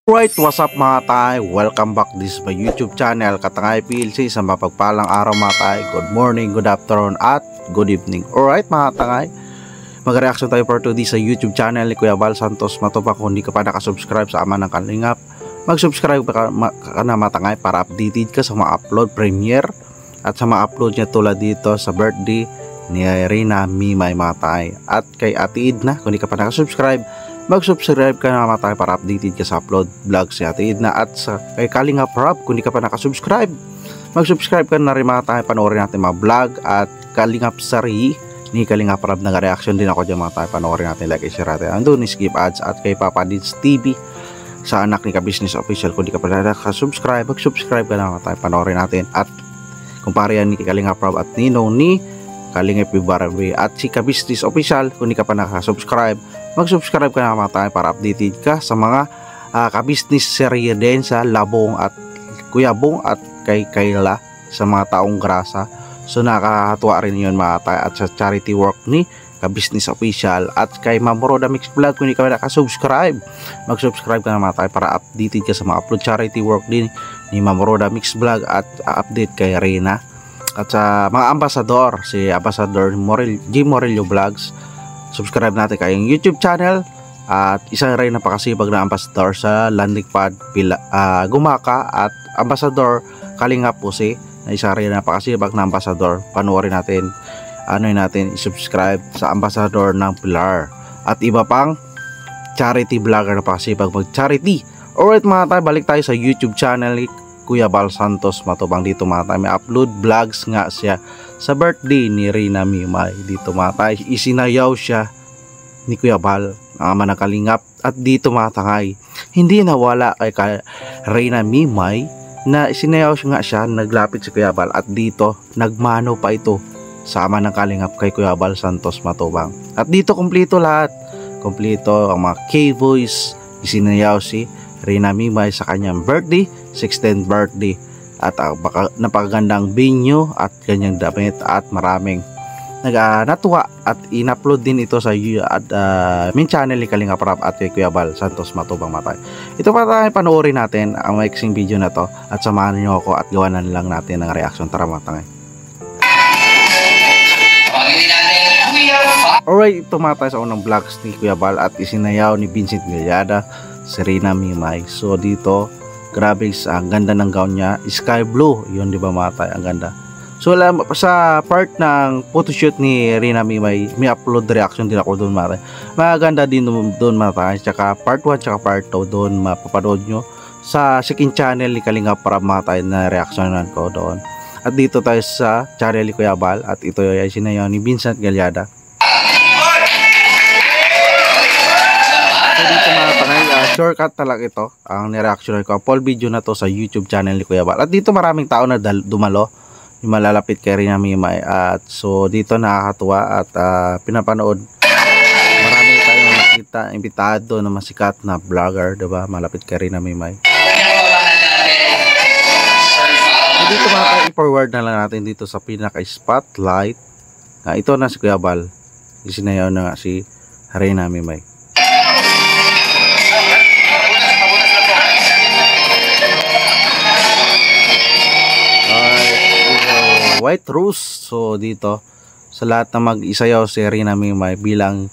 Alright, what's up mga tay? Welcome back this my YouTube channel Katangay PLC sa mapagpalang araw mga tay. Good morning, good afternoon at good evening. Alright mga tangay, mag-reaction tayo for today sa YouTube channel ni Kuya Val Santos Matubang. Kung hindi ka pa nakasubscribe sa Ama ng Kalingap, mag-subscribe ka na mga tangay para updated ka sa mga upload premiere at sa mga upload niya tulad dito sa birthday ni Rina Mimay mga tay. At kay Ate Edna, kung hindi ka pa nakasubscribe, mag-subscribe ka na mga tayo para updated ka sa upload vlog si Ate Edna. At sa kay Kalingap Rob, kung di ka pa nakasubscribe, mag-subscribe ka na rin mga tayo, panoorin natin mga vlog. At Kalingap Sari ni Kalingap Rob, nag-reaction din ako dyan mga tayo, panoorin natin, like, share natin. Andun ni Skip Ads. At kay Papa Dids TV sa anak ni Ka-Business Official, kung di ka pa nakasubscribe, mag-subscribe ka na mga tayo, panoorin natin. At kumpare yan ni Kalingap Rob at Ninong ni Kalingap Barbie at si Ka-Business Official. Kung di ka pa nakasubscribe, mag-subscribe ka na mga tayo para updated ka sa mga ka-business serye din sa Labong at Kuya Bong at kay Kayla sa mga taong grasa. So nakakatuwa rin yun mga tayo. At sa charity work ni Ka-Business Official at kay Ma'am Roda Mix Vlog, kung hindi ka pa nakasubscribe, mag-subscribe ka na mga tayo para updated ka sa mga upload charity work din ni Ma'am Roda Mix Vlog at update kay Rina. At sa mga ambasador, si Ambassador Jim Morello Vlogs, subscribe natin kayong YouTube channel. At isa rin napakasipag na ambassador sa landing pad Gumaka at Ambassador Kalingap Pusi, na isa rin napakasipag na ambassador. Panoorin natin, i-subscribe sa Ambassador ng Pilar at iba pang charity vlogger na napakasipag mag-charity. Alright mga tayo, balik tayo sa YouTube channel ni Kuya Val Santos Matubang. Dito mga tayo, may upload vlogs nga siya sa birthday ni Rina Mimay. Dito mga tayo, isinayaw siya ni Kuya Val, ang Ama ng Kalingap. At dito mga tangay, hindi nawala kay Rina Mimay na isinayaw nga siya, naglapit si Kuya Val. At dito, nagmano pa ito sa Ama ng Kalingap kay Kuya Val Santos Matubang. At dito, kumpleto lahat. Kumpleto ang mga K-Voice, isinayaw si Rina Mimay sa kanyang birthday, 16th birthday. At napakagandang venue at kanyang damit at maraming natuwa. At in-upload din ito sa main channel ni Kalingap Rob at kay Kuya Val Santos Matubang matay. Ito pa tayo, panoorin natin ang maiksing video na to at samahan niyo ako at gawanan lang natin ng reaction. Tara mga tangay. Alright, ito mga tayo sa unang vlogs ni Kuya Val at isinayaw ni Vincent Villada si Rina Mimay. So dito, grabe, ang ganda ng gown niya, sky blue yun, di ba mga tayo, ang ganda. So sa part ng photoshoot ni Rina Mimay, may upload reaction din ako doon mga tayo. Maganda din doon mga tayo, tsaka part 1 tsaka part 2 doon mapapanood nyo sa second channel ni Kalingap para mga tayo na reactionan ko doon. At dito tayo sa channel ni Kuya Val at ito ay sinayaw ni Vincent Villada. Shortcut talaga ito ang nireactionan ko. Full video na to sa YouTube channel ni Kuya Val. At dito maraming tao na dumalo, yung malalapit kay Rina Mimay. At so dito nakakatuwa at pinapanood. Marami tayong nakita, imbitado na masikat na vlogger, diba? Malapit kay Rina Mimay. So dito i-forward na lang natin dito sa pinaka-spotlight. Ito na si Kuya Val. Isinayaw na nga si Rina Mimay. White Rose. So dito sa lahat na mag-isayaw si Rina Mimay bilang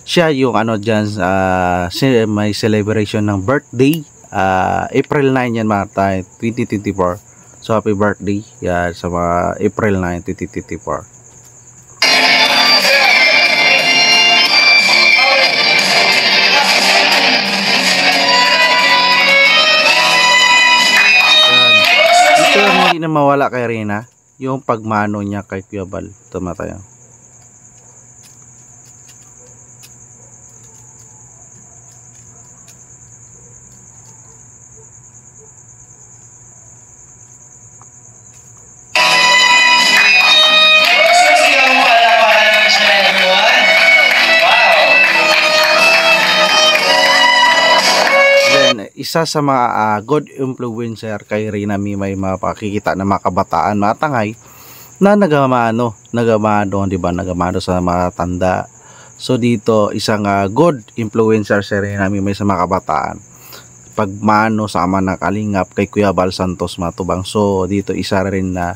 siya yung dyan may celebration ng birthday, April 9 yan mga tayo, 2024. So happy birthday yan sa mga April 9, 2024. Dito hindi na mawala kay Rina yung pagmano niya kay Kuya Val. Tama tayo. Isa sa mga good influencer kay Rina Mimay, mapakikita na mga kabataan, mga tangay na nagamano, di ba? Nagamano sa mga tanda. So dito isang good influencer si Rina Mimay sa mga kabataan. pagmano sama ng kalingap kay Kuya Bal Santos Matubang. So dito isa rin na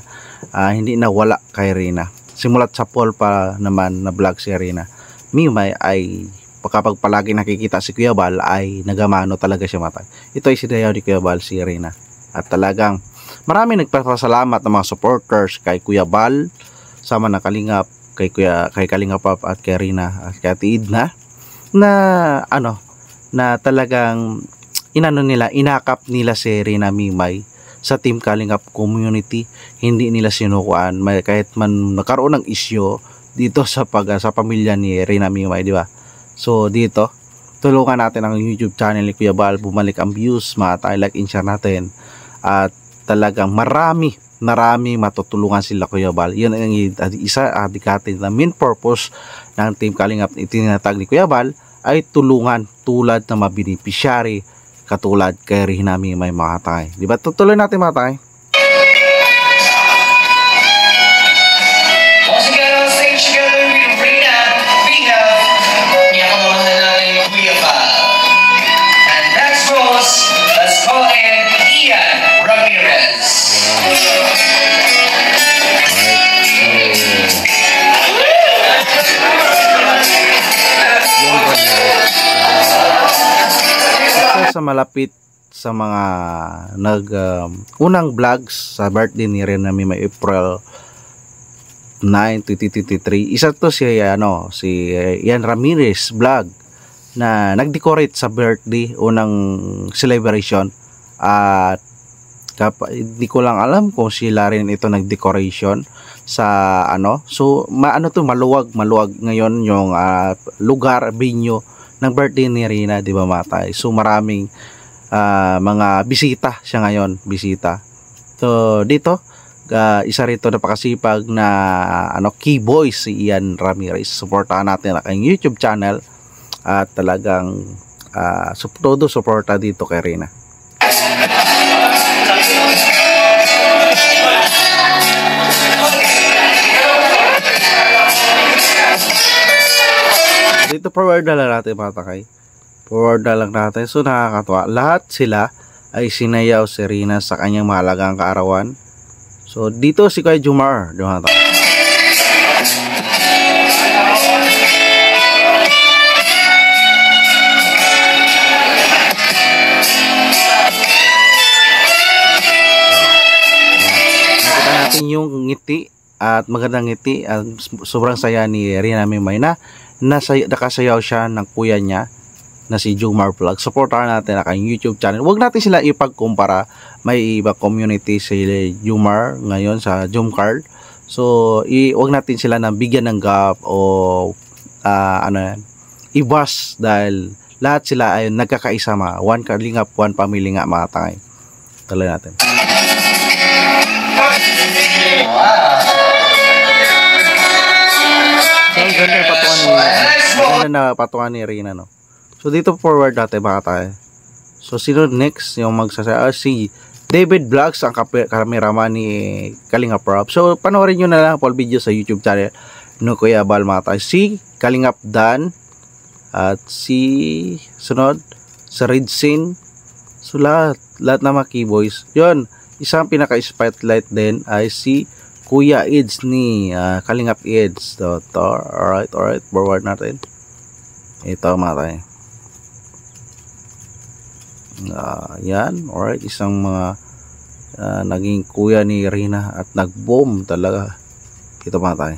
hindi nawala kay Rina. Simulat sa poll pa naman na vlog si Rina, Mimay ay kapag palagi nakikita si Kuya Bal ay nagamano talaga siya matay. Ito ay sinayaw ni Kuya Bal si Rina. At talagang marami nagpapasalamat ng mga supporters kay Kuya Bal sama ng kalingap, kay Kalingap Pop at kay Rina at kay Tidna na talagang inakap nila si Rina Mimay sa Team Kalingap community. Hindi nila sinukuan kahit man nagkaroon ng isyu dito sa pamilya ni Rina Mimay, di ba? So dito tulungan natin ang YouTube channel ni Kuya Bal, bumalik ang views, like and share natin, at talagang marami matutulungan sila Kuya Bal. Yun ang isa adikatin na main purpose ng Team Kalingap itinatag ni Kuya Bal ay tulungan tulad na mabinipisyari katulad kay Rina Mimay mga tay. Di ba? Tutuloy natin mga tay. Sa malapit sa mga unang vlogs sa birthday ni Rina Mimay, April 9, 2023. Isa to si Ian Ramirez vlog na nag-decorate sa birthday, unang celebration, at hindi ko lang alam kung sila rin ito nag-decoration sa so maluwag ngayon yung lugar, venue ng birthday ni Rina, di ba matay? So maraming mga bisita siya ngayon, bisita. So dito isa rito napakasipag na key boys si Ian Ramirez. Suportahan natin ang kanyang YouTube channel at talagang todo suporta dito kay Rina. Dito forward na lang natin mga takay. Forward na lang natin. So nakakatuwa. Lahat sila ay sinayaw si Rina sa kanyang mahalagang kaarawan. So dito si Kuya Jomar. Mga takay. Nakita natin yung ngiti at magandang ngiti at sobrang saya ni Rina Mimay na nakasayaw siya ng kuya niya na si Jomar Vlog. Supportahan natin ang kanyang YouTube channel. Huwag natin sila ipagkumpara. May iba community si Jomar ngayon sa Jomcar. So huwag natin sila nang bigyan ng gap o ibas, dahil lahat sila ay nagkakaisama. One Kalingap, one family nga mga tangay. Tuloy natin. Ganda na patuan ni Rina, no? So dito forward natin mga tayo. So sino next yung magsasaya? Si David Vlogs, ang cameraman ni Kalingap Rob. So panoorin nyo na lang full video sa YouTube channel no Kuya Bal mga tayo. Si Kalingap Dan at si sunod sa Red Scene. So lahat na mga keyboys. Yun, isang pinaka-spotlight din ay si Kuya Eds ni Kalingap Eds. So, alright, forward natin. Ito mga tayo. Yan, alright, isang mga naging kuya ni Rina at nag-boom talaga. Ito mga tayo.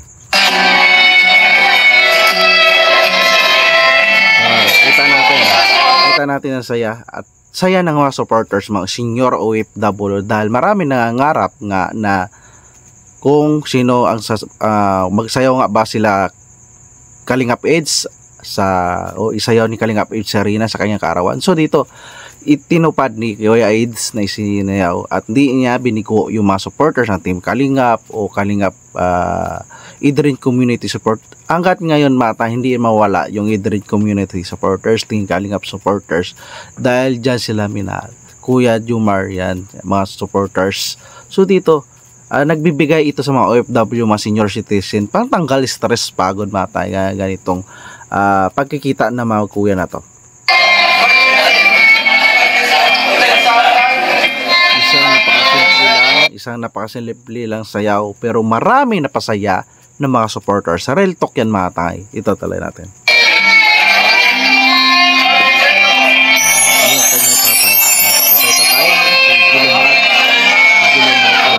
Kita natin ang saya at saya ng mga supporters, mga senior OFW, dahil marami nangangarap nga na kung sino ang magsayaw nga ba sila Kalingap Eds o isayaw ni Kalingap Eds sa Rina sa kanyang kaarawan. So dito itinupad ni Kuya Eds na isinayaw at hindi niya binigo yung mga supporters ng Team Kalingap o Kalingap Idrin Community Support. Hanggat ngayon mata hindi mawala yung Idrin Community Supporters, Team Kalingap supporters, dahil dyan sila minahal. Kuya Jomar yan, mga supporters. So dito nagbibigay ito sa mga OFW, mga senior citizen, pang tanggal stress, pagod mata, ganitong pagkikita ng mga kuya na to. isang napakasimple lang sayaw pero marami napasaya ng mga supporters. Sa Real Talk yan mga tangay. Ito talay natin.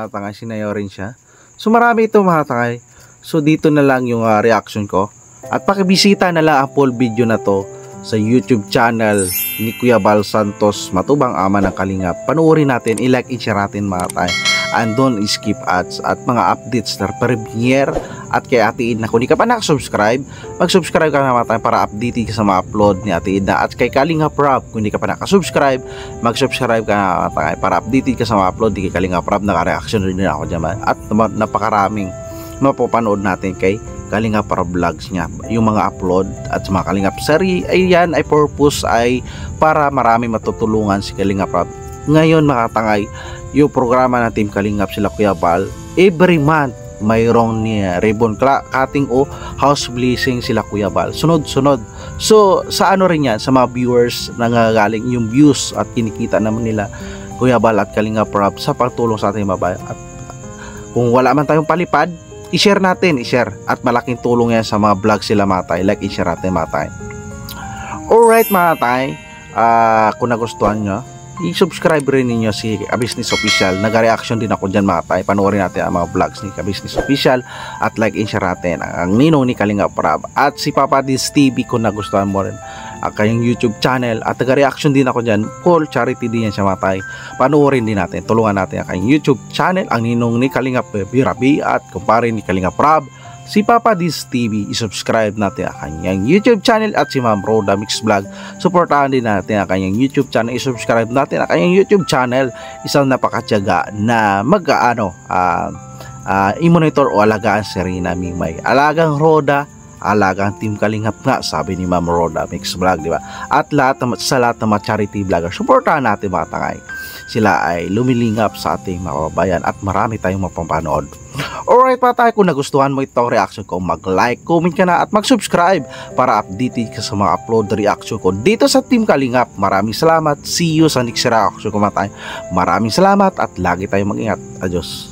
Tangay, sinayaw rin siya. So marami ito mga tangay. So dito na lang yung reaction ko. At pakibisita na lang ang full video na to sa YouTube channel ni Kuya Val Santos Matubang, ama ng Kalingap. Panoorin natin, i-like, i-share natin mga tangay. And don't skip ads at mga updates na premiere. At kay Ate Edna, kung di ka pa nakasubscribe, mag-subscribe ka na mga tangay para update ka sa mga upload ni Ate Edna. At kay Kalingap Rob, kung di ka pa nakasubscribe, mag-subscribe ka na mga tangay para update ka sa mga upload ni Kalingap Rob. Naka-reaction rin ako dyan. At napakaraming mapapanood natin kay Kalingap Rob vlogs niya, yung mga upload at sa mga Kalingap sari ay yan ay purpose ay para marami matutulungan si Kalingap Rob. Ngayon mga tangay, yung programa ng Team Kalingap sila Kuya Val, every month mayroong ni ribbon cutting o house blessing sila Kuya Val, sunod-sunod. So sa ano rin yan, sa mga viewers nangagaling yung views at kinikita naman nila Kuya Val at Kalingap Rob sa pagtulong sa ating babae. At kung wala man tayong palipad, i-share natin, i-share. At malaking tulong yan sa mga vlog sila mga tay. Like, i-share natin mga tay. Alright mga tay, kung nagustuhan nyo, i-subscribe rin ninyo si Ka-Business Official. Nag-reaction din ako dyan mga tay. Panoorin natin ang mga vlogs ni Ka-Business Official. At like, i-share natin ang ninong ni Kalingap Rob. At si Papa Diz TV kung nagustuhan mo rin ang kanyang YouTube channel. At nag-reaction din ako dyan. Full charity din yan siya mga tay. Panoorin din natin. Tulungan natin ang kanyang YouTube channel. Ang ninong ni Kalingap Birabi at kumpare ni Kalingap Rob, si Papa Diz TV. I-subscribe natin ang kanyang YouTube channel. At si Ma'am Roda Mix Vlog, supportahan din natin ang kanyang YouTube channel. I-subscribe natin ang kanyang YouTube channel. Isang napakatyaga na i-monitor o alagaan si Rina Mimay. Alagang Roda, alagang Team Kalingap nga, sabi ni Ma'am Roda Mix Vlog, di ba? At sa lahat ng mga charity vlogger, supportahan natin mga tangay. Sila ay lumilingap sa ating mga kababayan at marami tayong mapapanood. Alright pa tayo, kung nagustuhan mo itong reaction ko, mag-like, comment ka na at mag-subscribe para updated ka sa mga upload reaction ko dito sa Team Kalingap. Maraming salamat. See you sa next reaction ko mga tayo. Maraming salamat at lagi tayong mag-ingat. Adios.